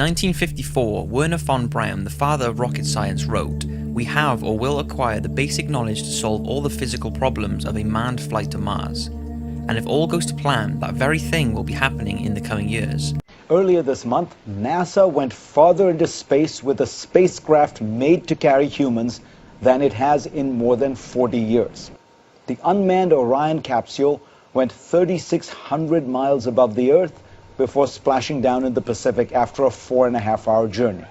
1954, Wernher von Braun, the father of rocket science, wrote, "We have or will acquire the basic knowledge to solve all the physical problems of a manned flight to Mars. And if all goes to plan, that very thing will be happening in the coming years." Earlier this month, NASA went farther into space with a spacecraft made to carry humans than it has in more than 40 years. The unmanned Orion capsule went 3,600 miles above the Earth before splashing down in the Pacific after a 4.5-hour journey.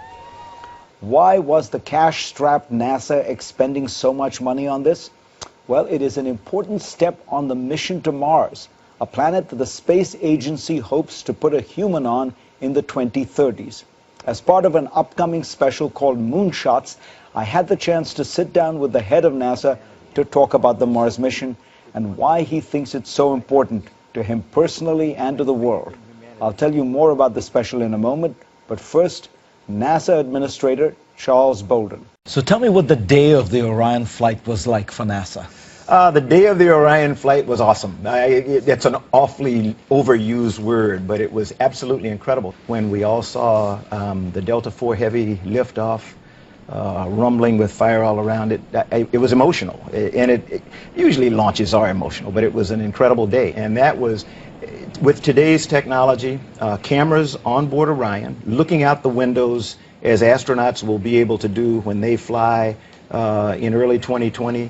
Why was the cash-strapped NASA expending so much money on this? Well, it is an important step on the mission to Mars, a planet that the space agency hopes to put a human on in the 2030s. As part of an upcoming special called Moonshots, I had the chance to sit down with the head of NASA to talk about the Mars mission and why he thinks it's so important to him personally and to the world. I'll tell you more about the special in a moment, but first, NASA Administrator Charles Bolden. So tell me what the day of the Orion flight was like for NASA. The day of the Orion flight was awesome. It's an awfully overused word, but it was absolutely incredible. When we all saw the Delta IV Heavy liftoff, rumbling with fire all around it, it was emotional. And it usually launches are emotional, but it was an incredible day. And that was, with today's technology, cameras on board Orion, looking out the windows as astronauts will be able to do when they fly in early 2020.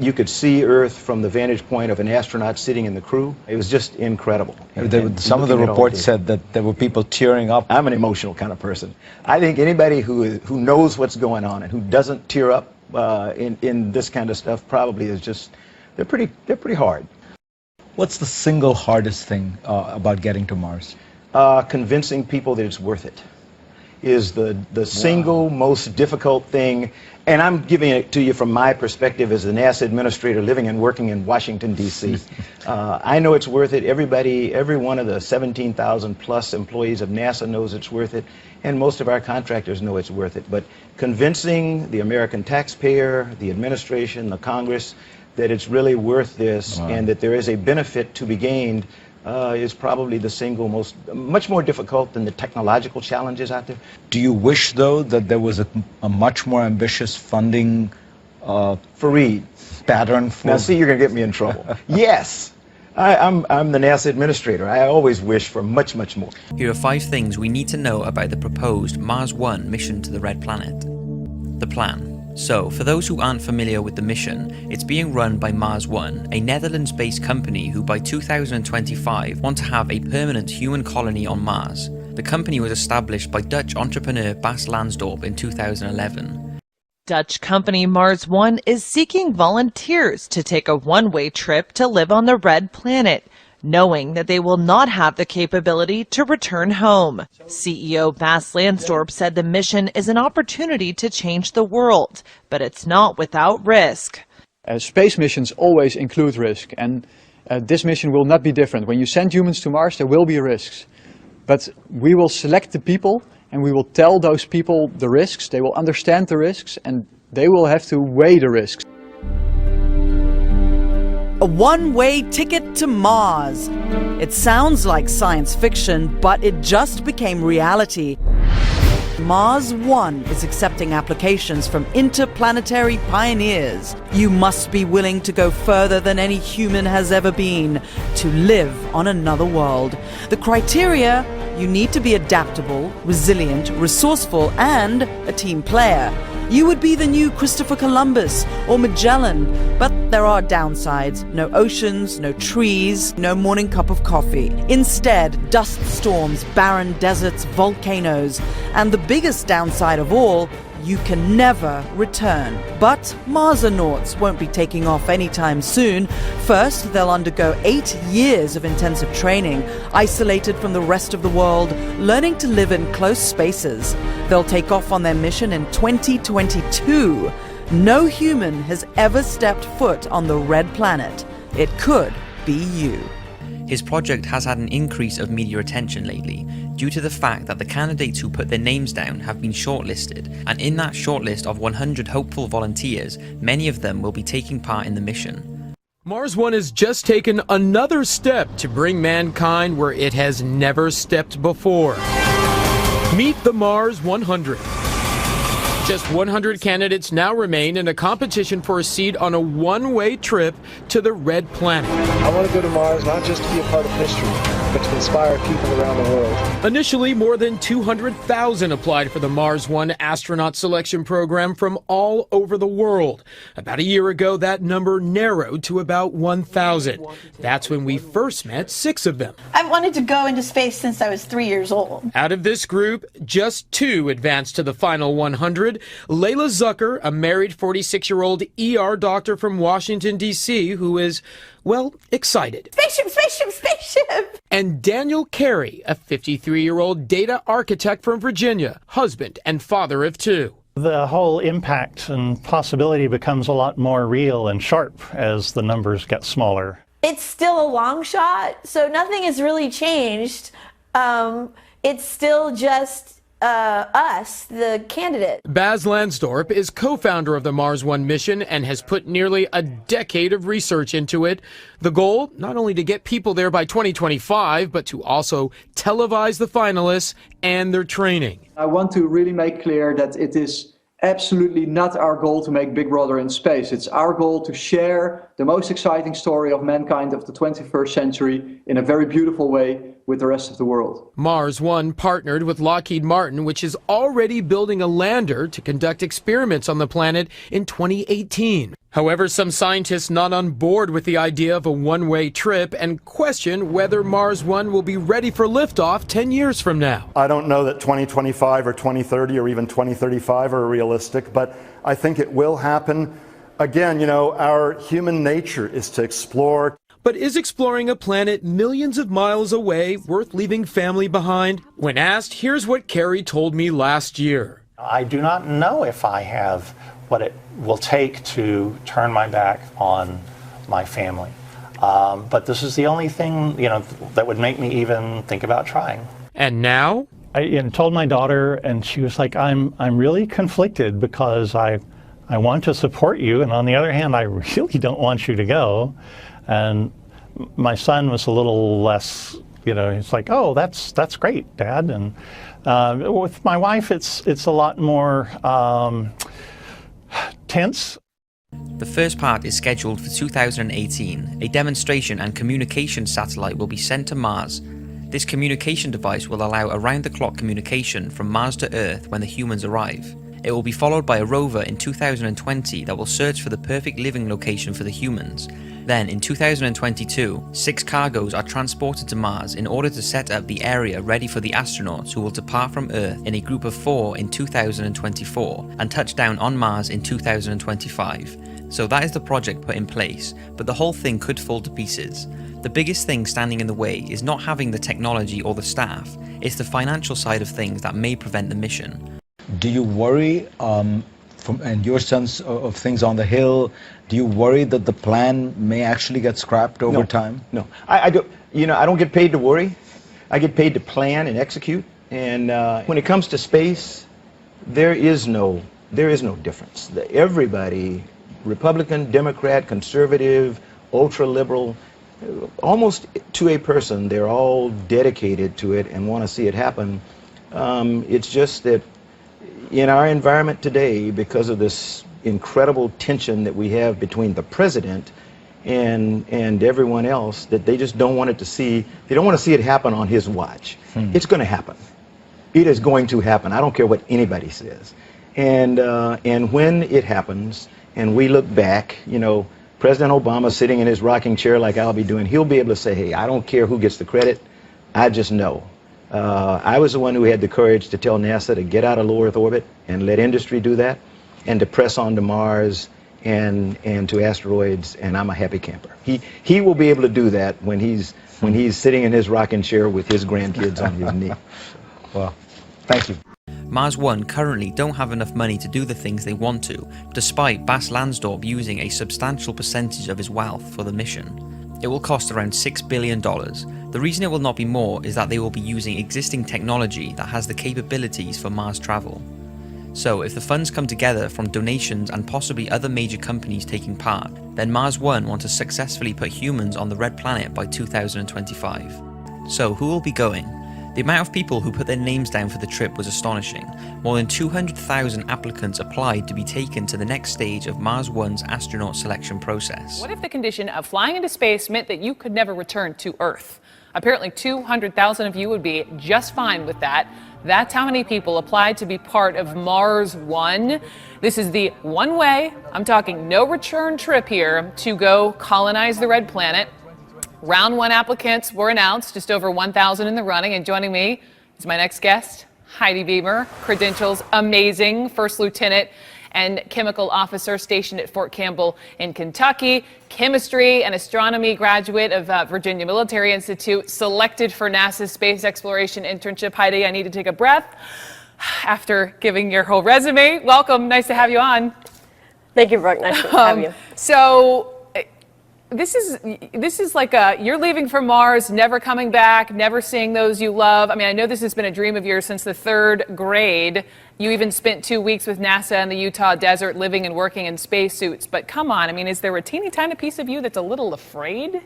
You could see Earth from the vantage point of an astronaut sitting in the crew. It was just incredible. Some of the reports said that there were people tearing up. I'm an emotional kind of person. I think anybody who knows what's going on and who doesn't tear up in this kind of stuff probably is just, they're pretty hard. What's the single hardest thing about getting to Mars? Convincing people that it's worth it is the single most difficult thing. And I'm giving it to you from my perspective as the NASA administrator living and working in Washington, D.C. I know it's worth it. Every one of the 17,000 plus employees of NASA knows it's worth it. And most of our contractors know it's worth it. But convincing the American taxpayer, the administration, the Congress, that it's really worth this and that there is a benefit to be gained is probably the single much more difficult than the technological challenges out there. Do you wish, though, that there was a much more ambitious funding pattern for... Now, see, you're going to get me in trouble. Yes, I'm the NASA administrator. I always wish for much, much more. Here are 5 things we need to know about the proposed Mars 1 mission to the Red Planet. The plan. So, for those who aren't familiar with the mission, it's being run by Mars 1, a Netherlands-based company who by 2025 want to have a permanent human colony on Mars. The company was established by Dutch entrepreneur Bas Lansdorp in 2011. Dutch company Mars 1 is seeking volunteers to take a one-way trip to live on the Red Planet, knowing that they will not have the capability to return home. CEO Bas Lansdorp said the mission is an opportunity to change the world, but it's not without risk. Space missions always include risk, and this mission will not be different. When you send humans to Mars, there will be risks. But we will select the people, and we will tell those people the risks. They will understand the risks, and they will have to weigh the risks. A one-way ticket to Mars. It sounds like science fiction, but it just became reality. Mars 1 is accepting applications from interplanetary pioneers. You must be willing to go further than any human has ever been to live on another world. The criteria: you need to be adaptable, resilient, resourceful, and a team player. You would be the new Christopher Columbus or Magellan, but there are downsides. No oceans, no trees, no morning cup of coffee. Instead, dust storms, barren deserts, volcanoes, and the biggest downside of all, you can never return. But Marsonauts won't be taking off anytime soon. First, they'll undergo 8 years of intensive training, isolated from the rest of the world, learning to live in close spaces. They'll take off on their mission in 2022. No human has ever stepped foot on the Red Planet. It could be you. His project has had an increase of media attention lately, due to the fact that the candidates who put their names down have been shortlisted, and in that shortlist of 100 hopeful volunteers, many of them will be taking part in the mission. Mars 1 has just taken another step to bring mankind where it has never stepped before. Meet the Mars 100. Just 100 candidates now remain in a competition for a seat on a one-way trip to the Red Planet. I want to go to Mars not just to be a part of history, but to inspire people around the world. Initially, more than 200,000 applied for the Mars One astronaut selection program from all over the world. About a year ago, that number narrowed to about 1,000. That's when we first met 6 of them. I've wanted to go into space since I was 3 years old. Out of this group, just 2 advanced to the final 100. Layla Zucker, a married 46-year-old ER doctor from Washington, D.C., who is, well, excited. Spaceship, spaceship, spaceship! And Daniel Carey, a 53-year-old data architect from Virginia, husband and father of 2. The whole impact and possibility becomes a lot more real and sharp as the numbers get smaller. It's still a long shot, so nothing has really changed. It's still just us, the candidate. Baz Lansdorp is co-founder of the Mars One mission and has put nearly a decade of research into it. The goal, not only to get people there by 2025, but to also televise the finalists and their training. I want to really make clear that it is absolutely not our goal to make Big Brother in space. It's our goal to share the most exciting story of mankind of the 21st century in a very beautiful way with the rest of the world. Mars One partnered with Lockheed Martin, which is already building a lander to conduct experiments on the planet in 2018. However, some scientists not on board with the idea of a one-way trip and question whether Mars One will be ready for liftoff 10 years from now. I don't know that 2025 or 2030 or even 2035 are realistic, but I think it will happen. Again, you know, our human nature is to explore. But is exploring a planet millions of miles away worth leaving family behind? When asked, here's what Carey told me last year. I do not know if I have what it will take to turn my back on my family. But this is the only thing, you know, that would make me even think about trying. And now? I told my daughter, and she was like, I'm really conflicted because I want to support you, and on the other hand, I really don't want you to go. And my son was a little less, you know, he's like, oh, that's great, Dad. And with my wife, it's a lot more tense. The first part is scheduled for 2018. A demonstration and communication satellite will be sent to Mars. This communication device will allow around-the-clock communication from Mars to Earth when the humans arrive. It will be followed by a rover in 2020 that will search for the perfect living location for the humans. Then, in 2022, 6 cargoes are transported to Mars in order to set up the area ready for the astronauts who will depart from Earth in a group of 4 in 2024 and touch down on Mars in 2025. So that is the project put in place, but the whole thing could fall to pieces. The biggest thing standing in the way is not having the technology or the staff, it's the financial side of things that may prevent the mission. Do you worry, and your sense of things on the Hill, do you worry that the plan may actually get scrapped over time? No, I don't. You know, I don't get paid to worry. I get paid to plan and execute. And when it comes to space, there is no difference. Everybody, Republican, Democrat, conservative, ultra-liberal, almost to a person, they're all dedicated to it and want to see it happen. It's just that in our environment today, because of this incredible tension that we have between the president and everyone else, that they just don't want it to see, they don't want to see it happen on his watch. It's going to happen. It is going to happen. I don't care what anybody says. And when it happens, and we look back, you know, President Obama sitting in his rocking chair like I'll be doing, he'll be able to say, hey, I don't care who gets the credit, I just know. I was the one who had the courage to tell NASA to get out of low Earth orbit and let industry do that, and to press on to Mars and to asteroids, and I'm a happy camper. He will be able to do that when he's sitting in his rocking chair with his grandkids on his knee. Well, thank you. Mars One currently don't have enough money to do the things they want to, despite Bas Lansdorp using a substantial percentage of his wealth for the mission. It will cost around $6 billion. The reason it will not be more is that they will be using existing technology that has the capabilities for Mars travel. So if the funds come together from donations and possibly other major companies taking part, then Mars One want to successfully put humans on the Red Planet by 2025. So who will be going? The The amount of people who put their names down for the trip was astonishing. More than 200,000 applicants applied to be taken to the next stage of Mars One's astronaut selection process. What if the condition of flying into space meant that you could never return to Earth? Apparently 200,000 of you would be just fine with that. That's how many people applied to be part of Mars One. This is the one-way, I'm talking no return trip here, to go colonize the red planet. Round one applicants were announced, just over 1,000 in the running, and joining me is my next guest, Heidi Beamer, credentials amazing, first lieutenant and chemical officer stationed at Fort Campbell in Kentucky, chemistry and astronomy graduate of Virginia Military Institute, selected for NASA's space exploration internship. Heidi, I need to take a breath after giving your whole resume. Welcome, nice to have you on. Thank you, Brooke, nice to have you. So, this is like you're leaving for Mars, never coming back, never seeing those you love. I mean, I know this has been a dream of yours since the 3rd grade. You even spent 2 weeks with NASA in the Utah desert living and working in spacesuits. But come on, I mean, is there a teeny tiny piece of you that's a little afraid?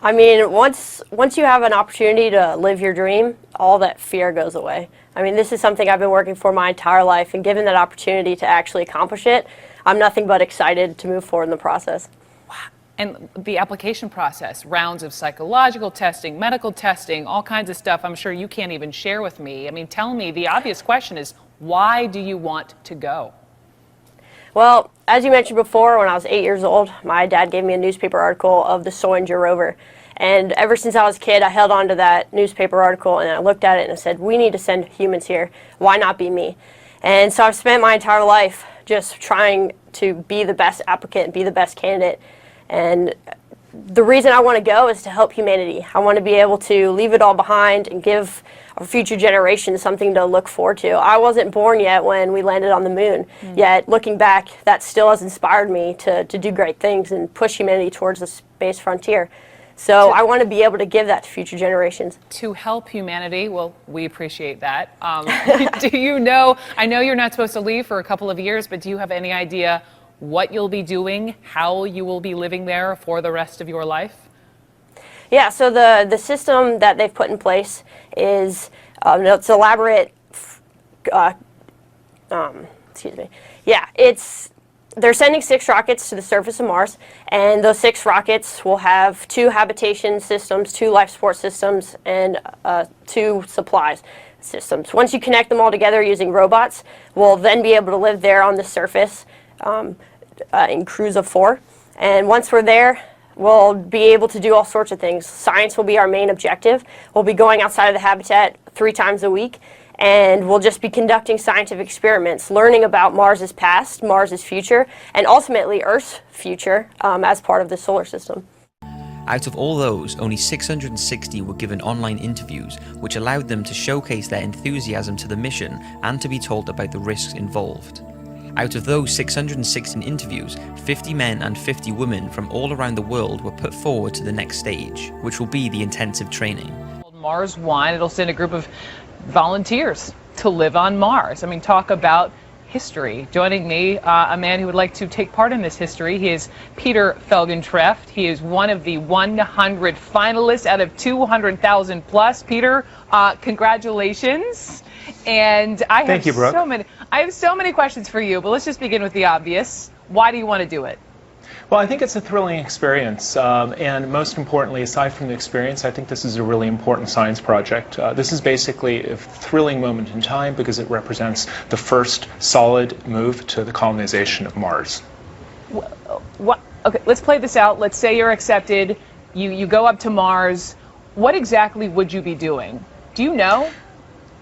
I mean, once you have an opportunity to live your dream, all that fear goes away. I mean, this is something I've been working for my entire life, and given that opportunity to actually accomplish it, I'm nothing but excited to move forward in the process. And the application process, rounds of psychological testing, medical testing, all kinds of stuff I'm sure you can't even share with me. I mean, tell me, the obvious question is, why do you want to go? Well, as you mentioned before, when I was 8 years old, my dad gave me a newspaper article of the Sojourner rover. And ever since I was a kid, I held on to that newspaper article and I looked at it and I said, we need to send humans here. Why not be me? And so I've spent my entire life just trying to be the best applicant and be the best candidate. And the reason I want to go is to help humanity. I want to be able to leave it all behind and give our future generations something to look forward to. I wasn't born yet when we landed on the moon, yet looking back, that still has inspired me to do great things and push humanity towards the space frontier. So I want to be able to give that to future generations. To help humanity, well, we appreciate that. Do you know, I know you're not supposed to leave for a couple of years, but do you have any idea what you'll be doing, how you will be living there for the rest of your life? Yeah, so the system that they've put in place is, it's elaborate, excuse me. Yeah, they're sending 6 rockets to the surface of Mars, and those 6 rockets will have 2 habitation systems, 2 life support systems, and 2 supplies systems. Once you connect them all together using robots, we'll then be able to live there on the surface in crews of 4. And once we're there, we'll be able to do all sorts of things. Science will be our main objective. We'll be going outside of the habitat 3 times a week, and we'll just be conducting scientific experiments, learning about Mars's past, Mars's future, and ultimately Earth's future as part of the solar system. Out of all those, only 660 were given online interviews, which allowed them to showcase their enthusiasm to the mission and to be told about the risks involved. Out of those 616 interviews, 50 men and 50 women from all around the world were put forward to the next stage, which will be the intensive training. Mars One, it'll send a group of volunteers to live on Mars. I mean, talk about history. Joining me, a man who would like to take part in this history, he is Peter Felgentreft. He is one of the 100 finalists out of 200,000 plus. Peter, congratulations. And I have so many questions for you, but let's just begin with the obvious. Why do you want to do it? Well, I think it's a thrilling experience, and most importantly, aside from the experience, I think this is a really important science project. This is basically a thrilling moment in time because it represents the first solid move to the colonization of Mars. Okay, let's play this out. Let's say you're accepted. You go up to Mars. What exactly would you be doing? Do you know?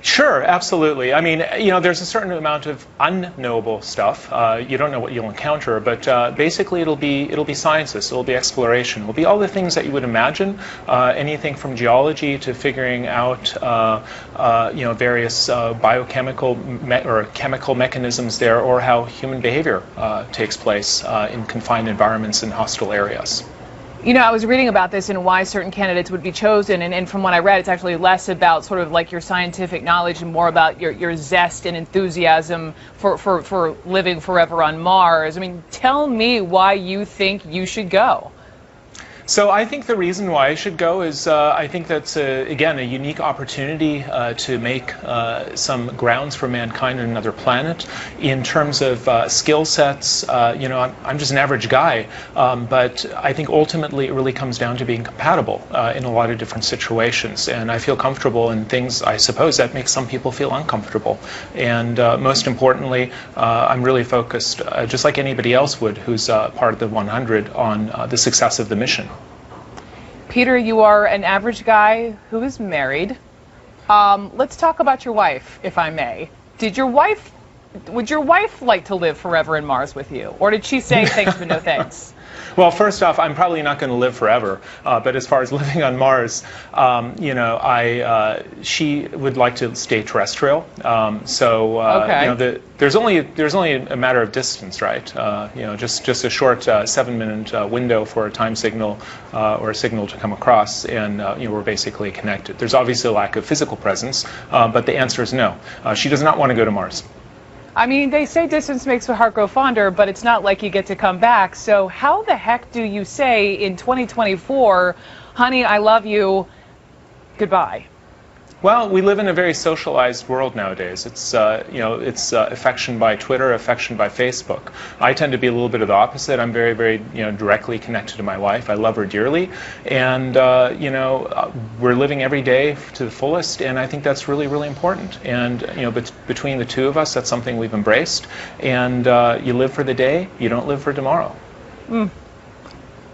Sure, absolutely. I mean, you know, there's a certain amount of unknowable stuff. You don't know what you'll encounter, but basically it'll be sciences, it'll be exploration, it'll be all the things that you would imagine. Anything from geology to figuring out, you know, various biochemical or chemical mechanisms there, or how human behavior takes place in confined environments in hostile areas. You know, I was reading about this and why certain candidates would be chosen, and from what I read, it's actually less about sort of like your scientific knowledge and more about your zest and enthusiasm for living forever on Mars. I mean, tell me why you think you should go. So I think the reason why I should go is I think that's, again, a unique opportunity to make some grounds for mankind on another planet. In terms of skill sets, you know, I'm just an average guy, but I think ultimately it really comes down to being compatible in a lot of different situations. And I feel comfortable in things, I suppose, that make some people feel uncomfortable. And most importantly, I'm really focused, just like anybody else would who's part of the 100, on the success of the mission. Peter, you are an average guy who is married. Let's talk about your wife, if I may. Would your wife like to live forever in Mars with you? Or did she say thanks but no thanks? Well, first off, I'm probably not going to live forever. But as far as living on Mars, you know, she would like to stay terrestrial. Okay. You know, there's only a matter of distance, right? You know, just a short 7-minute window for a time signal or a signal to come across, and you know, we're basically connected. There's obviously a lack of physical presence, but the answer is no. She does not want to go to Mars. I mean, they say distance makes the heart grow fonder, but it's not like you get to come back. So how the heck do you say in 2024, honey, I love you, goodbye? Well, we live in a very socialized world nowadays. It's you know, it's affection by Twitter, affection by Facebook. I tend to be a little bit of the opposite. I'm very, very, you know, directly connected to my wife. I love her dearly, and you know, we're living every day to the fullest, and I think that's really, really important. And you know, between the two of us, that's something we've embraced. And you live for the day, you don't live for tomorrow.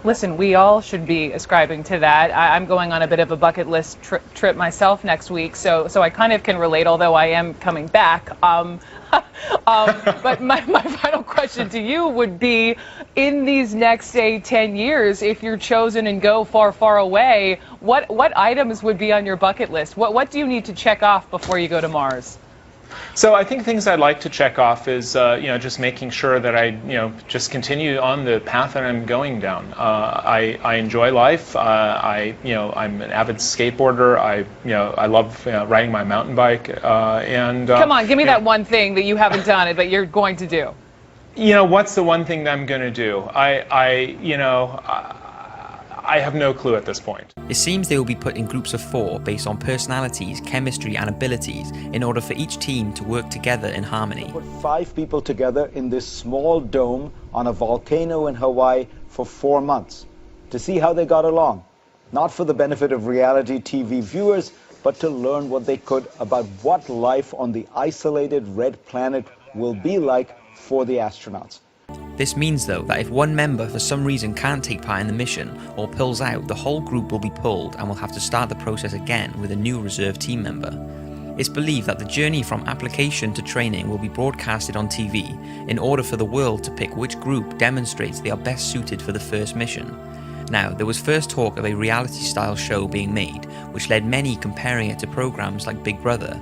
Listen, we all should be ascribing to that. I'm going on a bit of a bucket list trip myself next week, so I kind of can relate, although I am coming back. But my final question to you would be, in these next, say, 10 years, if you're chosen and go far, far away, what items would be on your bucket list? What do you need to check off before you go to Mars? So I think things I'd like to check off is, you know, just making sure that I, you know, just continue on the path that I'm going down. I enjoy life. You know, I'm an avid skateboarder. I love riding my mountain bike. And come on, give me that one thing that you haven't done but you're going to do. You know, what's the one thing that I'm going to do? You know, I have no clue at this point. It seems they will be put in groups of 4 based on personalities, chemistry and abilities in order for each team to work together in harmony. Put 5 people together in this small dome on a volcano in Hawaii for 4 months to see how they got along. Not for the benefit of reality TV viewers, but to learn what they could about what life on the isolated red planet will be like for the astronauts. This means, though, that if one member for some reason can't take part in the mission or pulls out, the whole group will be pulled and will have to start the process again with a new reserve team member. It's believed that the journey from application to training will be broadcasted on TV in order for the world to pick which group demonstrates they are best suited for the first mission. Now, there was first talk of a reality-style show being made, which led many comparing it to programs like Big Brother.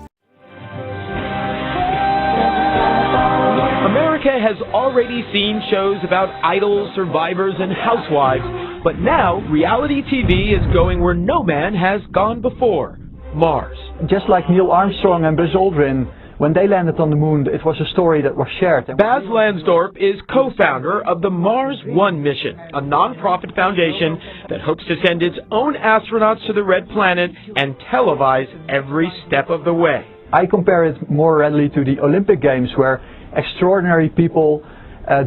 America has already seen shows about idols, survivors, and housewives, but now reality TV is going where no man has gone before: Mars. Just like Neil Armstrong and Buzz Aldrin, when they landed on the moon, it was a story that was shared. Baz Lansdorp is co-founder of the Mars One mission, a non-profit foundation that hopes to send its own astronauts to the Red Planet and televise every step of the way. I compare it more readily to the Olympic Games, where extraordinary people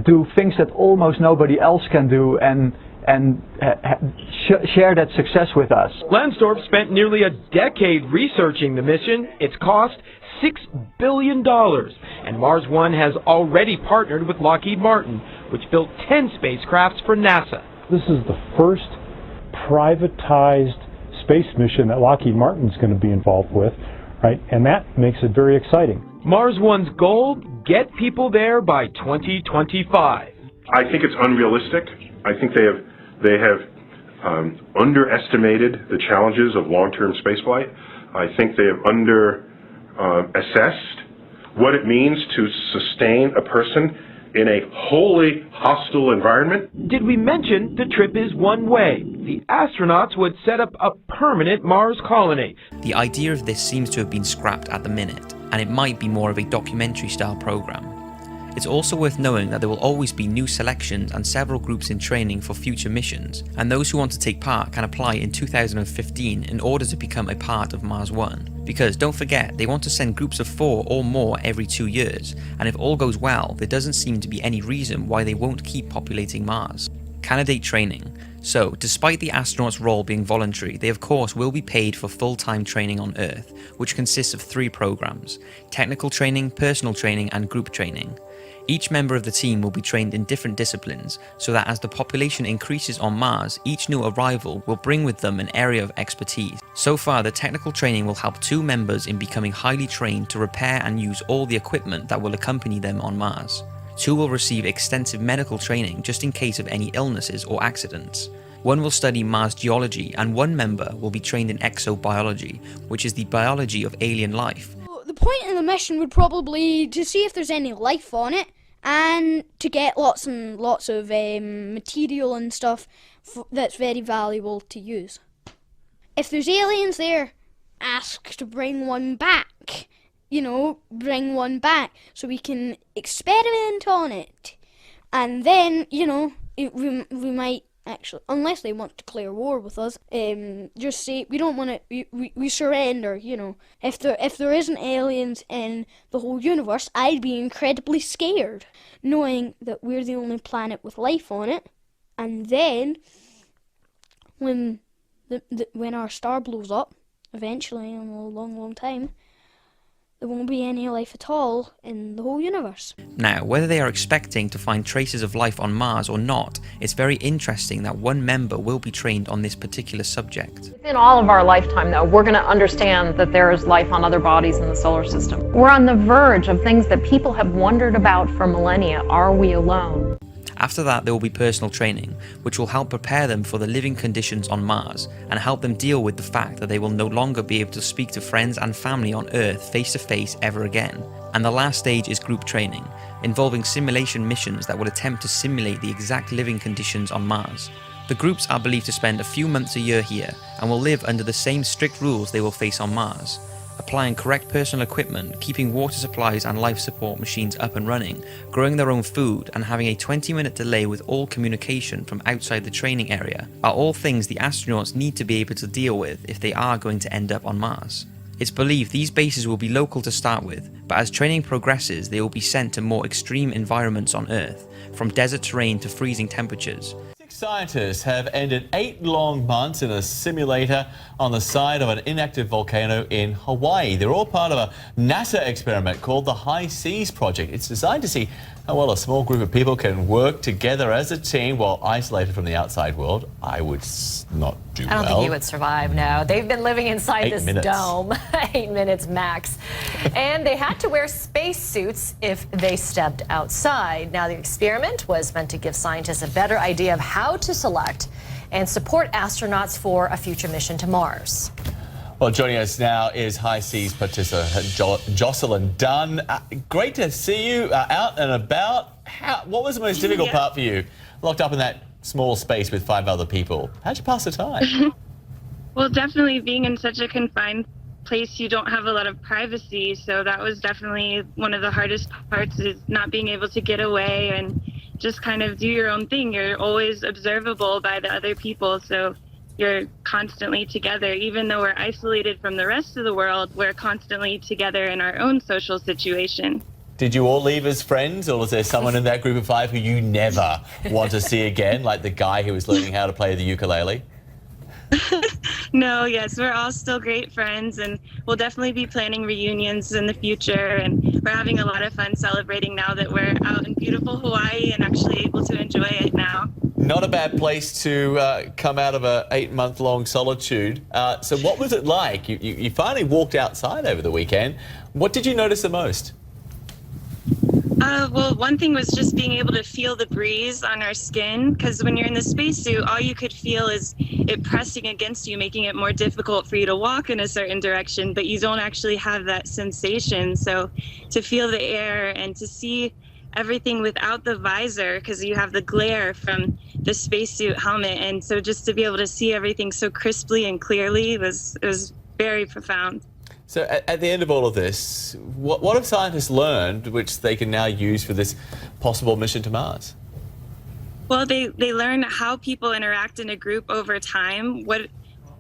do things that almost nobody else can do and share that success with us. Lansdorp spent nearly a decade researching the mission. Its cost $6 billion, and Mars One has already partnered with Lockheed Martin, which built 10 spacecrafts for NASA. This is the first privatized space mission that Lockheed Martin is going to be involved with, right? And that makes it very exciting. Mars One's goal: get people there by 2025. I think it's unrealistic. I think they have underestimated the challenges of long-term spaceflight. I think they have assessed what it means to sustain a person in a wholly hostile environment. Did we mention the trip is one way? The astronauts would set up a permanent Mars colony. The idea of this seems to have been scrapped at the minute, and it might be more of a documentary-style program. It's also worth knowing that there will always be new selections and several groups in training for future missions, and those who want to take part can apply in 2015 in order to become a part of Mars One. Because don't forget, they want to send groups of 4 or more every 2 years, and if all goes well, there doesn't seem to be any reason why they won't keep populating Mars. Candidate training. So, despite the astronauts' role being voluntary, they of course will be paid for full-time training on Earth, which consists of 3 programs: technical training, personal training, and group training. Each member of the team will be trained in different disciplines, so that as the population increases on Mars, each new arrival will bring with them an area of expertise. So far, the technical training will help 2 members in becoming highly trained to repair and use all the equipment that will accompany them on Mars. 2 will receive extensive medical training just in case of any illnesses or accidents. 1 will study Mars geology, and 1 member will be trained in exobiology, which is the biology of alien life. The point of the mission would probably to see if there's any life on it, and to get lots and lots of material and stuff that's very valuable to use. If there's aliens there, ask to bring one back. You know, bring one back so we can experiment on it. And then, you know, we might actually, unless they want to declare war with us, just say we don't want to, we surrender, you know. If there isn't aliens in the whole universe, I'd be incredibly scared, knowing that we're the only planet with life on it. And then, when our star blows up, eventually in a long, long time, there won't be any life at all in the whole universe. Now, whether they are expecting to find traces of life on Mars or not, it's very interesting that 1 member will be trained on this particular subject. Within all of our lifetime, though, we're going to understand that there is life on other bodies in the solar system. We're on the verge of things that people have wondered about for millennia. Are we alone? After that, there will be personal training, which will help prepare them for the living conditions on Mars and help them deal with the fact that they will no longer be able to speak to friends and family on Earth face to face ever again. And the last stage is group training, involving simulation missions that will attempt to simulate the exact living conditions on Mars. The groups are believed to spend a few months a year here and will live under the same strict rules they will face on Mars. Applying correct personal equipment, keeping water supplies and life support machines up and running, growing their own food, and having a 20-minute delay with all communication from outside the training area are all things the astronauts need to be able to deal with if they are going to end up on Mars. It's believed these bases will be local to start with, but as training progresses they will be sent to more extreme environments on Earth, from desert terrain to freezing temperatures. Scientists have ended 8 long months in a simulator on the side of an inactive volcano in Hawaii. They're all part of a NASA experiment called the High Seas Project. It's designed to see how well a small group of people can work together as a team while isolated from the outside world. I would not do well. I don't think you would survive, no. They've been living inside 8 this minutes. dome. 8 minutes max. And they had to wear space suits if they stepped outside. Now, the experiment was meant to give scientists a better idea of how to select and support astronauts for a future mission to Mars. Well, joining us now is High Seas participant Jocelyn Dunn. Great to see you out and about. What was the most difficult part for you, locked up in that small space with 5 other people? How'd you pass the time? Well, definitely being in such a confined place, you don't have a lot of privacy, so that was definitely one of the hardest parts, is not being able to get away and just kind of do your own thing. You're always observable by the other people, so you're constantly together. Even though we're isolated from the rest of the world, we're constantly together in our own social situation. Did you all leave as friends, or was there someone in that group of 5 who you never want to see again, like the guy who was learning how to play the ukulele? No, yes, we're all still great friends, and we'll definitely be planning reunions in the future, and we're having a lot of fun celebrating now that we're out in beautiful Hawaii and actually able to enjoy it now. Not a bad place to come out of a 8-month-long solitude. So what was it like? You finally walked outside over the weekend. What did you notice the most? Well, one thing was just being able to feel the breeze on our skin, because when you're in the spacesuit, all you could feel is it pressing against you, making it more difficult for you to walk in a certain direction, but you don't actually have that sensation. So to feel the air and to see everything without the visor, because you have the glare from the spacesuit helmet, and so just to be able to see everything so crisply and clearly was very profound. So at the end of all of this, what have scientists learned which they can now use for this possible mission to Mars? Well, they learn how people interact in a group over time. What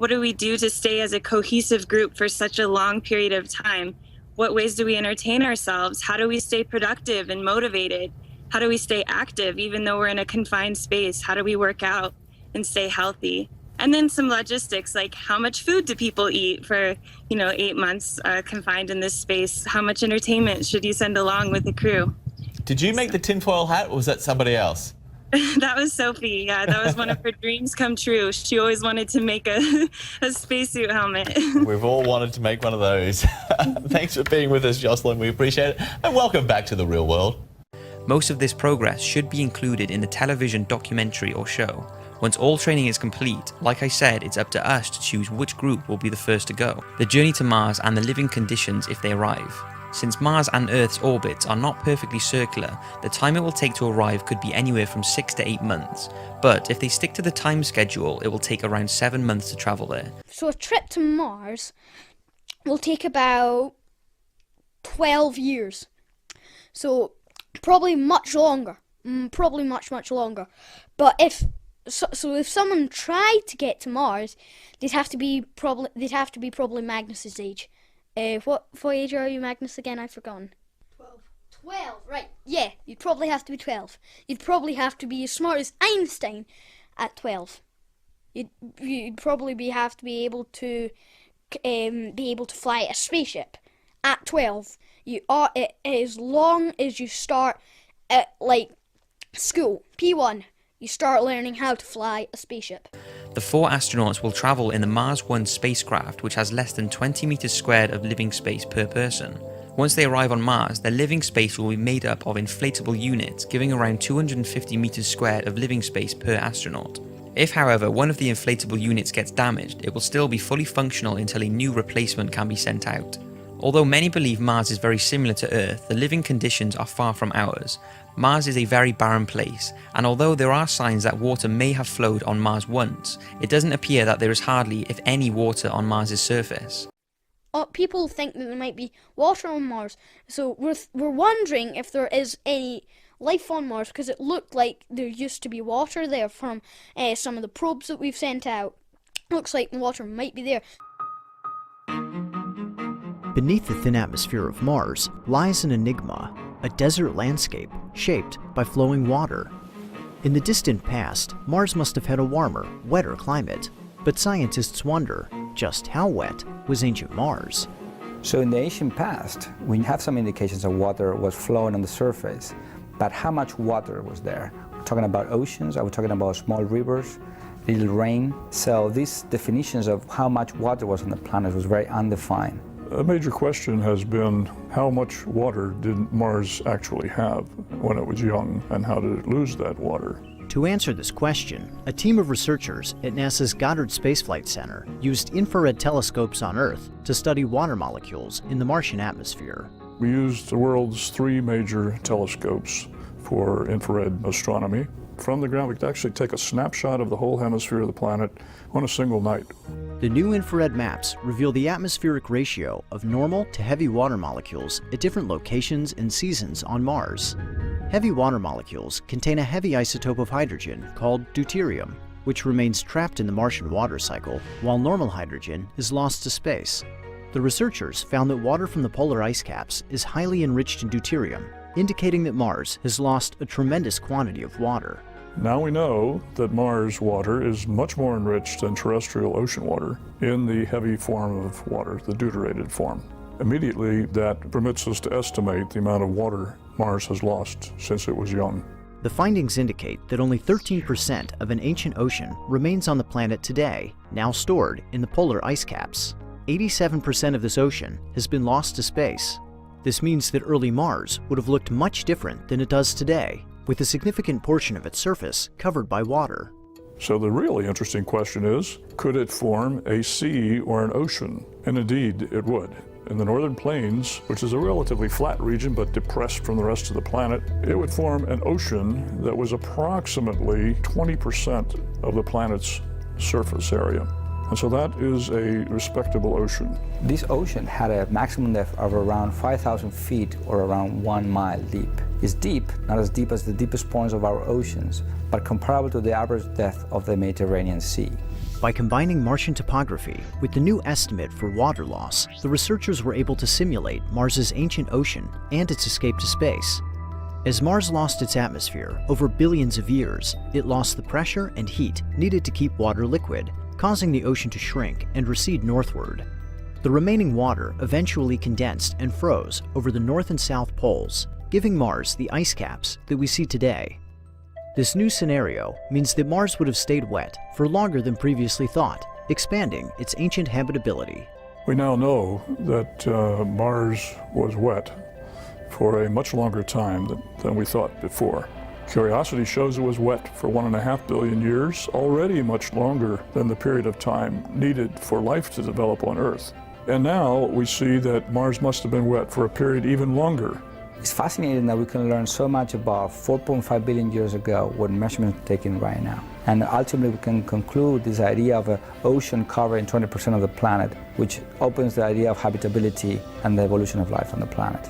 do we do to stay as a cohesive group for such a long period of time? What ways do we entertain ourselves? How do we stay productive and motivated? How do we stay active even though we're in a confined space? How do we work out and stay healthy? And then some logistics, like how much food do people eat for, 8 months confined in this space? How much entertainment should you send along with the crew? Did you make the tinfoil hat, or was that somebody else? That was Sophie. Yeah, that was one of her dreams come true. She always wanted to make a spacesuit helmet. We've all wanted to make one of those. Thanks for being with us, Jocelyn. We appreciate it. And welcome back to the real world. Most of this progress should be included in the television documentary or show. Once all training is complete, like I said, it's up to us to choose which group will be the first to go, the journey to Mars and the living conditions if they arrive. Since Mars and Earth's orbits are not perfectly circular, the time it will take to arrive could be anywhere from 6 to 8 months. But if they stick to the time schedule, it will take around 7 months to travel there. So a trip to Mars will take about 12 years. So probably much longer. Probably much longer. But if someone tried to get to Mars, they'd have to be probably Magnus's age. What age are you, Magnus, again? I've forgotten. 12, right. Yeah, you'd probably have to be 12. You'd probably have to be as smart as Einstein at 12. You'd probably have to be able to fly a spaceship at 12. You are as long as you start at school, P1. You start learning how to fly a spaceship. The 4 astronauts will travel in the Mars 1 spacecraft, which has less than 20 meters squared of living space per person. Once they arrive on Mars, their living space will be made up of inflatable units, giving around 250 meters squared of living space per astronaut. If, however, one of the inflatable units gets damaged, it will still be fully functional until a new replacement can be sent out. Although many believe Mars is very similar to Earth, the living conditions are far from ours. Mars is a very barren place, and although there are signs that water may have flowed on Mars once, it doesn't appear that there is hardly, if any, water on Mars's surface. People think that there might be water on Mars, so we're wondering if there is any life on Mars, because it looked like there used to be water there from some of the probes that we've sent out. Looks like the water might be there. Beneath the thin atmosphere of Mars lies an enigma, a desert landscape shaped by flowing water. In the distant past, Mars must have had a warmer, wetter climate, but scientists wonder just how wet was ancient Mars. So in the ancient past, we have some indications that water was flowing on the surface, but how much water was there? We're talking about oceans, are we talking about small rivers, little rain? So these definitions of how much water was on the planet was very undefined. A major question has been how much water did Mars actually have when it was young, and how did it lose that water? To answer this question, a team of researchers at NASA's Goddard Space Flight Center used infrared telescopes on Earth to study water molecules in the Martian atmosphere. We used the world's 3 major telescopes for infrared astronomy. From the ground, we could actually take a snapshot of the whole hemisphere of the planet on a single night. The new infrared maps reveal the atmospheric ratio of normal to heavy water molecules at different locations and seasons on Mars. Heavy water molecules contain a heavy isotope of hydrogen called deuterium, which remains trapped in the Martian water cycle while normal hydrogen is lost to space. The researchers found that water from the polar ice caps is highly enriched in deuterium, indicating that Mars has lost a tremendous quantity of water. Now we know that Mars water is much more enriched than terrestrial ocean water in the heavy form of water, the deuterated form. Immediately, that permits us to estimate the amount of water Mars has lost since it was young. The findings indicate that only 13% of an ancient ocean remains on the planet today, now stored in the polar ice caps. 87% of this ocean has been lost to space. This means that early Mars would have looked much different than it does today, with a significant portion of its surface covered by water. So the really interesting question is, could it form a sea or an ocean? And indeed, it would. In the northern plains, which is a relatively flat region but depressed from the rest of the planet, it would form an ocean that was approximately 20% of the planet's surface area. And so that is a respectable ocean. This ocean had a maximum depth of around 5,000 feet or around 1 mile deep. It's deep, not as deep as the deepest points of our oceans, but comparable to the average depth of the Mediterranean Sea. By combining Martian topography with the new estimate for water loss, the researchers were able to simulate Mars's ancient ocean and its escape to space. As Mars lost its atmosphere over billions of years, it lost the pressure and heat needed to keep water liquid, causing the ocean to shrink and recede northward. The remaining water eventually condensed and froze over the north and south poles, giving Mars the ice caps that we see today. This new scenario means that Mars would have stayed wet for longer than previously thought, expanding its ancient habitability. We now know that Mars was wet for a much longer time than we thought before. Curiosity shows it was wet for 1.5 billion years, already much longer than the period of time needed for life to develop on Earth. And now we see that Mars must have been wet for a period even longer. It's fascinating that we can learn so much about 4.5 billion years ago what measurements are taken right now. And ultimately we can conclude this idea of an ocean covering 20% of the planet, which opens the idea of habitability and the evolution of life on the planet.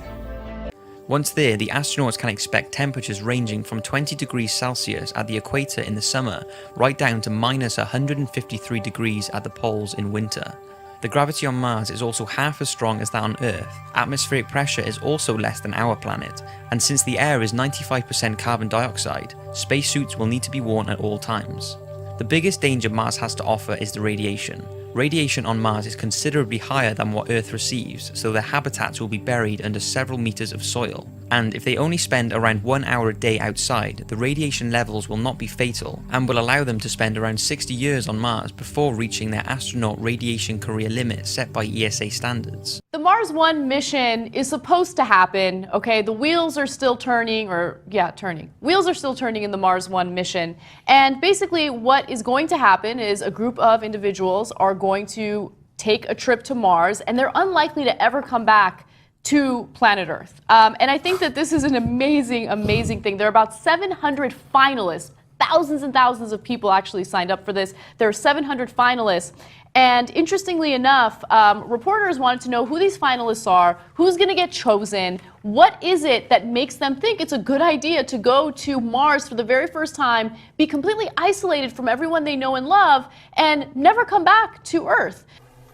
Once there, the astronauts can expect temperatures ranging from 20 degrees Celsius at the equator in the summer, right down to minus 153 degrees at the poles in winter. The gravity on Mars is also half as strong as that on Earth. Atmospheric pressure is also less than our planet, and since the air is 95% carbon dioxide, spacesuits will need to be worn at all times. The biggest danger Mars has to offer is the radiation. Radiation on Mars is considerably higher than what Earth receives, so their habitats will be buried under several meters of soil. And if they only spend around 1 hour a day outside, the radiation levels will not be fatal and will allow them to spend around 60 years on Mars before reaching their astronaut radiation career limit set by ESA standards. The Mars 1 mission is supposed to happen, okay? The wheels are still turning, Wheels are still turning in the Mars 1 mission. And basically what is going to happen is a group of individuals are going to take a trip to Mars, and they're unlikely to ever come back to planet Earth. And I think that this is an amazing, amazing thing. There are about 700 finalists. Thousands and thousands of people actually signed up for this. There are 700 finalists. And interestingly enough, reporters wanted to know who these finalists are, who's going to get chosen, what is it that makes them think it's a good idea to go to Mars for the very first time, be completely isolated from everyone they know and love, and never come back to Earth.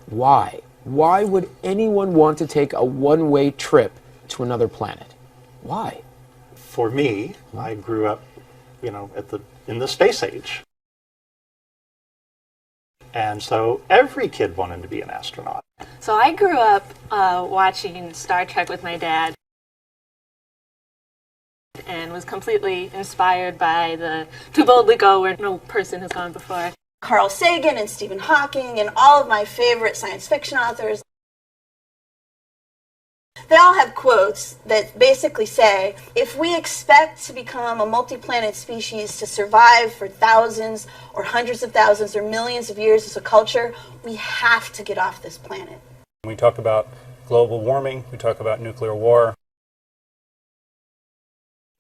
Why? Why would anyone want to take a one-way trip to another planet? Why? For me, I grew up, in the space age. And so every kid wanted to be an astronaut. So I grew up watching Star Trek with my dad and was completely inspired by the "Too boldly go where no person has gone before." Carl Sagan and Stephen Hawking and all of my favorite science fiction authors. They all have quotes that basically say, if we expect to become a multi-planet species to survive for thousands or hundreds of thousands or millions of years as a culture, we have to get off this planet. We talk about global warming, we talk about nuclear war,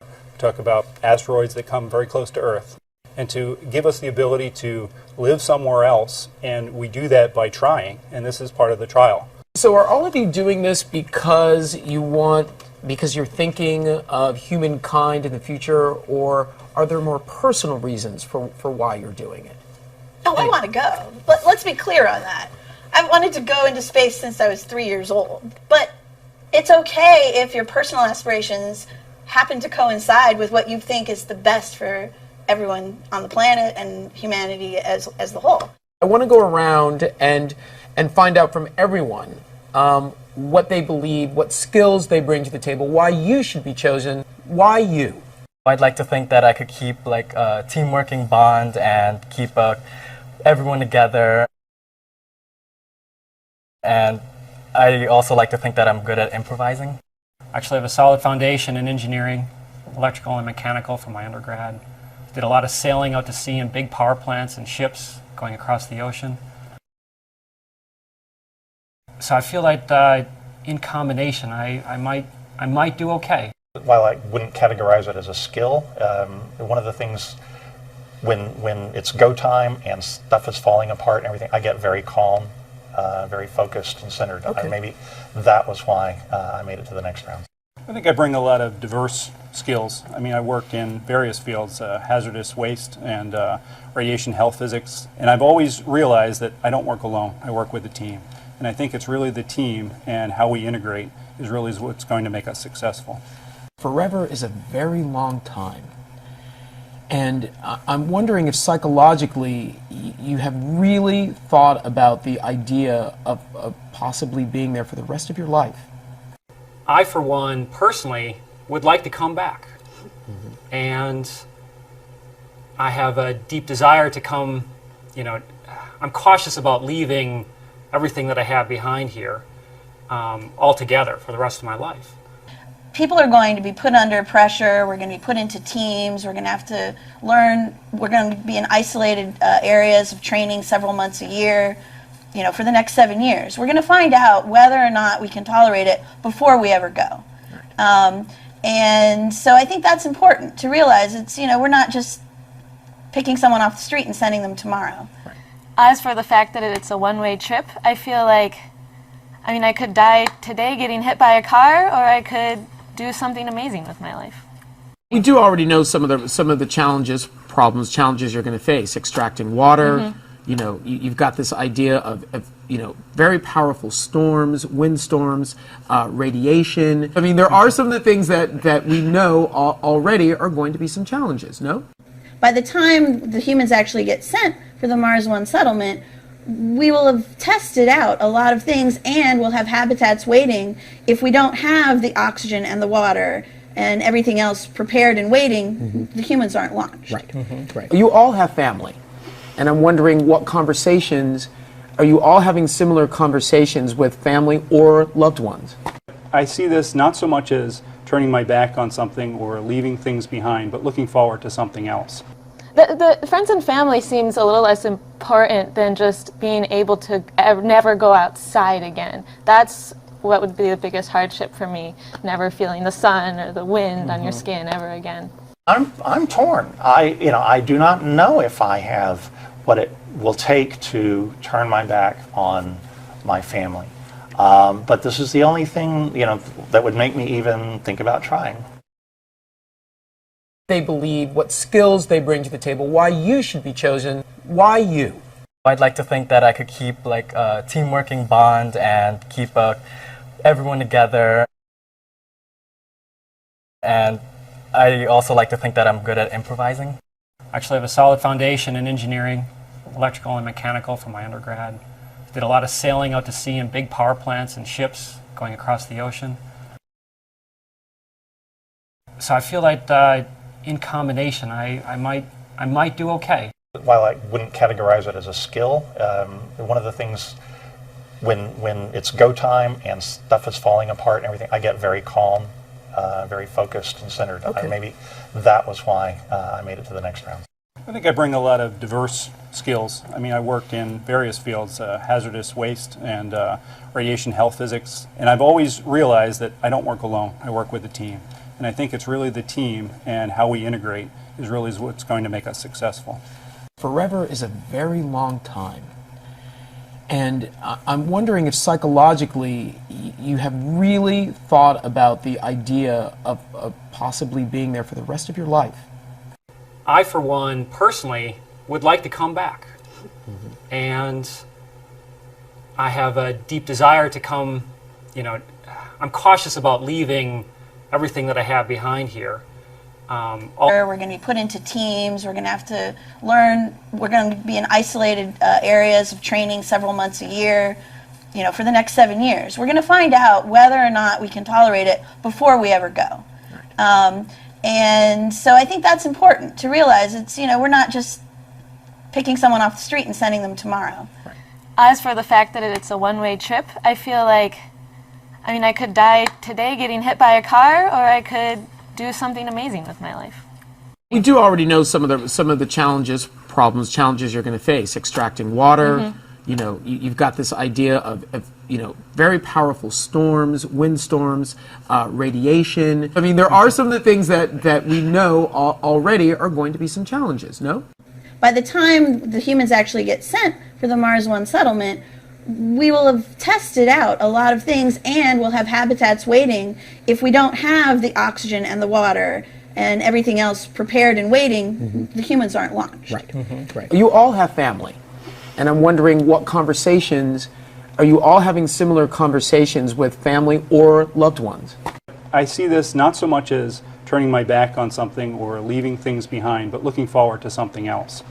we talk about asteroids that come very close to Earth. And to give us the ability to live somewhere else, and we do that by trying, and this is part of the trial. So are all of you doing this because you're thinking of humankind in the future, or are there more personal reasons for why you're doing it? No, I want to go. But let's be clear on that. I've wanted to go into space since I was 3 years old. But it's okay if your personal aspirations happen to coincide with what you think is the best for everyone on the planet and humanity as the whole. I want to go around and find out from everyone what they believe, what skills they bring to the table, why you should be chosen, why you. I'd like to think that I could keep a team working bond and keep everyone together. And I also like to think that I'm good at improvising. Actually, I have a solid foundation in engineering, electrical and mechanical from my undergrad. Did a lot of sailing out to sea in big power plants and ships going across the ocean. So I feel like in combination, I might do okay. While I wouldn't categorize it as a skill, one of the things when it's go time and stuff is falling apart and everything, I get very calm, very focused and centered. Maybe that was why I made it to the next round. I think I bring a lot of diverse skills. I mean, I worked in various fields, hazardous waste and radiation health physics, and I've always realized that I don't work alone. I work with a team. And I think it's really the team and how we integrate is really what's going to make us successful. Forever is a very long time. And I'm wondering if psychologically you have really thought about the idea of possibly being there for the rest of your life. I, for one, personally, would like to come back. And I have a deep desire to come, I'm cautious about leaving everything that I have behind here altogether for the rest of my life. People are going to be put under pressure, we're going to be put into teams, we're going to have to learn, we're going to be in isolated areas of training several months a year, for the next 7 years. We're going to find out whether or not we can tolerate it before we ever go. And so I think that's important to realize. It's, we're not just picking someone off the street and sending them tomorrow. As for the fact that it's a one-way trip, I feel like, I could die today getting hit by a car, or I could do something amazing with my life. We do already know some of the challenges you're going to face. Extracting water, you've got this idea of very powerful storms, windstorms, radiation. There are some of the things that we know already are going to be some challenges, no? By the time the humans actually get sent for the Mars One settlement, we will have tested out a lot of things, and we'll have habitats waiting. If we don't have the oxygen and the water and everything else prepared and waiting, the humans aren't launched. Right. You all have family, and I'm wondering what conversations, are you all having similar conversations with family or loved ones? I see this not so much as turning my back on something or leaving things behind, but looking forward to something else. The friends and family seems a little less important than just being able to never go outside again. That's what would be the biggest hardship for me, never feeling the sun or the wind on your skin ever again. I'm torn. I do not know if I have what it will take to turn my back on my family. But this is the only thing, that would make me even think about trying. They believe, what skills they bring to the table, why you should be chosen, why you? I'd like to think that I could keep a team working bond and keep everyone together. And I also like to think that I'm good at improvising. Actually, I have a solid foundation in engineering, electrical and mechanical from my undergrad. Did a lot of sailing out to sea in big power plants and ships going across the ocean. So I feel like in combination, I might do okay. While I wouldn't categorize it as a skill, one of the things when it's go time and stuff is falling apart and everything, I get very calm, very focused and centered. Maybe that was why I made it to the next round. I think I bring a lot of diverse skills. I worked in various fields, hazardous waste and radiation health physics, and I've always realized that I don't work alone. I work with a team. And I think it's really the team and how we integrate is really what's going to make us successful. Forever is a very long time. And I'm wondering if psychologically you have really thought about the idea of possibly being there for the rest of your life. I, for one, personally, would like to come back. And I have a deep desire to come, I'm cautious about leaving everything that I have behind here. We're going to be put into teams, we're going to have to learn, we're going to be in isolated areas of training several months a year, for the next 7 years. We're going to find out whether or not we can tolerate it before we ever go. And so I think that's important to realize. It's, we're not just picking someone off the street and sending them tomorrow. As for the fact that it's a one-way trip, I feel like, I could die today getting hit by a car, or I could do something amazing with my life. We do already know some of the challenges you're going to face. Extracting water, you've got this idea of very powerful storms, windstorms, radiation. There are some of the things that we know already are going to be some challenges, no? by the time the humans actually get sent for the Mars One settlement, we will have tested out a lot of things, and we'll have habitats waiting. If we don't have the oxygen and the water and everything else prepared and waiting, the humans aren't launched. Right. You all have family, and I'm wondering what conversations, are you all having similar conversations with family or loved ones? I see this not so much as turning my back on something or leaving things behind, but looking forward to something else.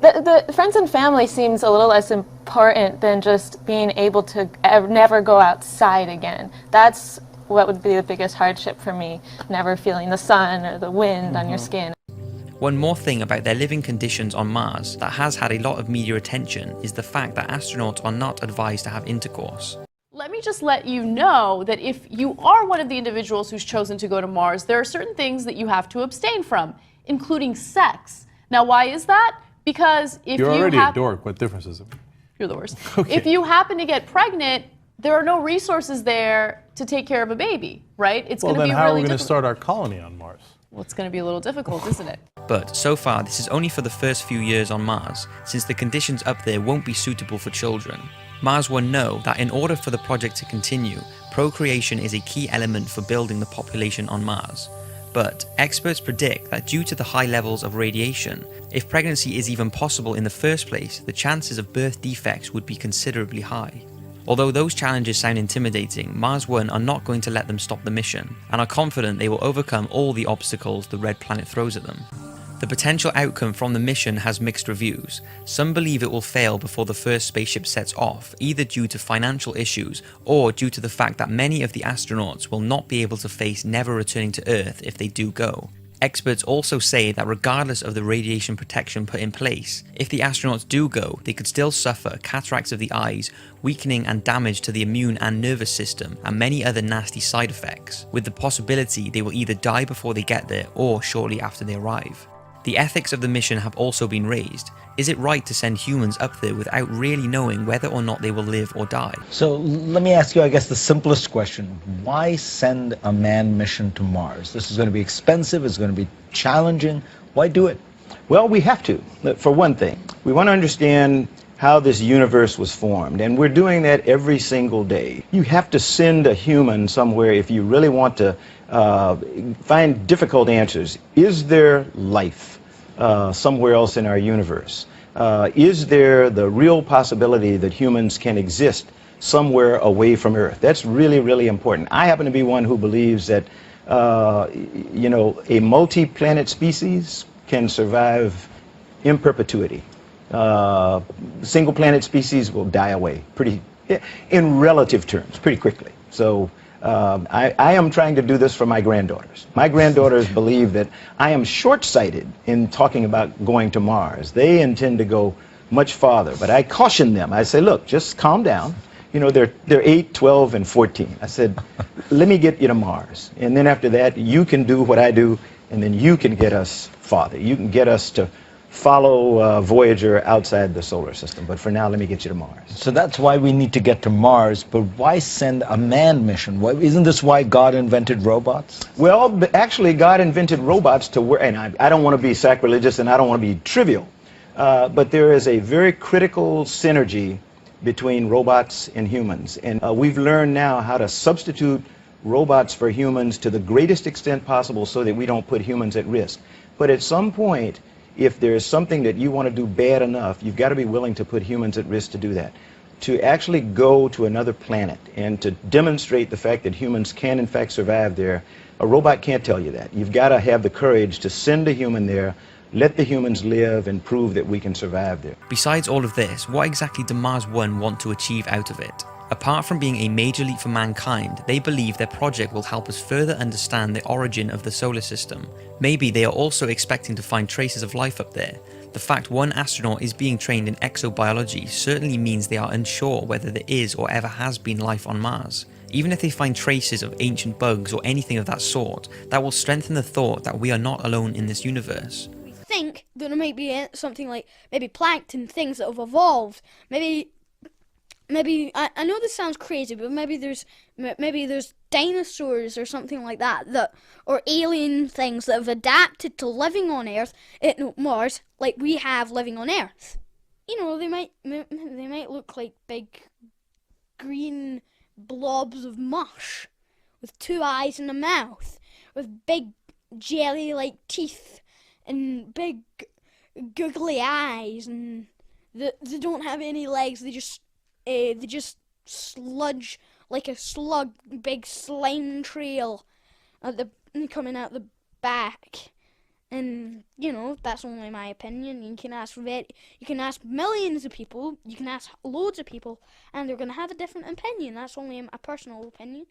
The friends and family seems a little less important than just being able to never go outside again. That's what would be the biggest hardship for me, never feeling the sun or the wind on your skin. One more thing about their living conditions on Mars that has had a lot of media attention is the fact that astronauts are not advised to have intercourse. Let me just let you know that if you are one of the individuals who's chosen to go to Mars, there are certain things that you have to abstain from, including sex. Now, why is that? Because if you're already a dork, what difference is it? You're the worst. Okay. If you happen to get pregnant, there are no resources there to take care of a baby, right? It's Well, going to then be how really are we going to difficult. start our colony on Mars? Well, it's going to be a little difficult, isn't it? But so far, this is only for the first few years on Mars, since the conditions up there won't be suitable for children. Mars One know that in order for the project to continue, procreation is a key element for building the population on Mars. But experts predict that due to the high levels of radiation, if pregnancy is even possible in the first place, the chances of birth defects would be considerably high. Although those challenges sound intimidating, Mars One are not going to let them stop the mission, and are confident they will overcome all the obstacles the red planet throws at them. The potential outcome from the mission has mixed reviews. Some believe it will fail before the first spaceship sets off, either due to financial issues or due to the fact that many of the astronauts will not be able to face never returning to Earth if they do go. Experts also say that regardless of the radiation protection put in place, if the astronauts do go, they could still suffer cataracts of the eyes, weakening and damage to the immune and nervous system, and many other nasty side effects, with the possibility they will either die before they get there or shortly after they arrive. The ethics of the mission have also been raised. Is it right to send humans up there without really knowing whether or not they will live or die? So let me ask you, I guess, the simplest question. Why send a manned mission to Mars? This is going to be expensive, it's going to be challenging. Why do it? Well, we have to, for one thing. We want to understand how this universe was formed, and we're doing that every single day. You have to send a human somewhere if you really want to find difficult answers. Is there life somewhere else in our universe? Is there the real possibility that humans can exist somewhere away from Earth? That's really, really important. I happen to be one who believes that, a multi-planet species can survive in perpetuity. Single planet species will die away in relative terms, pretty quickly. So I am trying to do this for my granddaughters. My granddaughters believe that I am short-sighted in talking about going to Mars. They intend to go much farther, but I caution them. I say, look, just calm down. You know, they're 8, 12, and 14. I said, let me get you to Mars. And then after that, you can do what I do, and then you can get us farther. You can get us to follow Voyager outside the solar system. But for now, let me get you to Mars. So that's why we need to get to Mars, but why send a manned mission? Isn't this why God invented robots? Well, actually, God invented robots to work, and I don't want to be sacrilegious and I don't want to be trivial, but there is a very critical synergy between robots and humans. And we've learned now how to substitute robots for humans to the greatest extent possible so that we don't put humans at risk. But at some point, if there is something that you want to do bad enough, you've got to be willing to put humans at risk to do that. To actually go to another planet and to demonstrate the fact that humans can in fact survive there, a robot can't tell you that. You've got to have the courage to send a human there, let the humans live, and prove that we can survive there. Besides all of this, what exactly do Mars One want to achieve out of it? Apart from being a major leap for mankind, they believe their project will help us further understand the origin of the solar system. Maybe they are also expecting to find traces of life up there. The fact one astronaut is being trained in exobiology certainly means they are unsure whether there is or ever has been life on Mars. Even if they find traces of ancient bugs or anything of that sort, that will strengthen the thought that we are not alone in this universe. We think that there might be something like maybe plankton, things that have evolved, maybe maybe I know this sounds crazy, but maybe there's dinosaurs or something like that or alien things that have adapted to living on Earth, Mars, like we have living on Earth. You know, they might look like big green blobs of mush with 2 eyes and a mouth, with big jelly-like teeth and big googly eyes, and they don't have any legs. They just sludge like a slug, big slime trail coming out the back. And you know, that's only my opinion. You can ask millions of people, you can ask loads of people, and they're going to have a different opinion. That's only a personal opinion.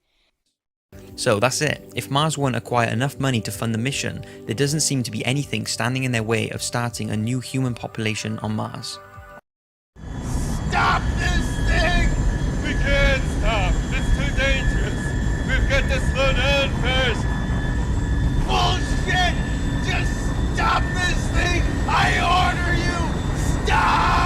So that's it. If Mars One acquire enough money to fund the mission, there doesn't seem to be anything standing in their way of starting a new human population on Mars. Stop this thing! We can't stop. It's too dangerous. We've got to slow down first. Bullshit! Just stop this thing! I order you! Stop!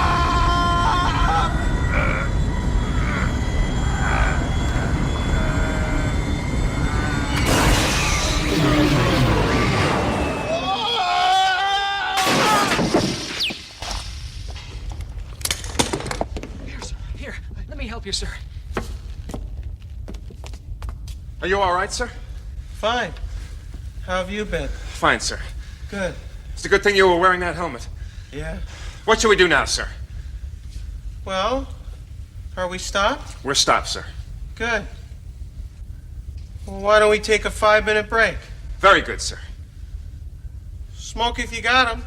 Here, let me help you, sir. Are you all right, sir? Fine. How have you been? Fine, sir. Good. It's a good thing you were wearing that helmet. Yeah. What should we do now, sir? Well, are we stopped? We're stopped, sir. Good. Well, why don't we take a 5-minute break? Very good, sir. Smoke if you got 'em.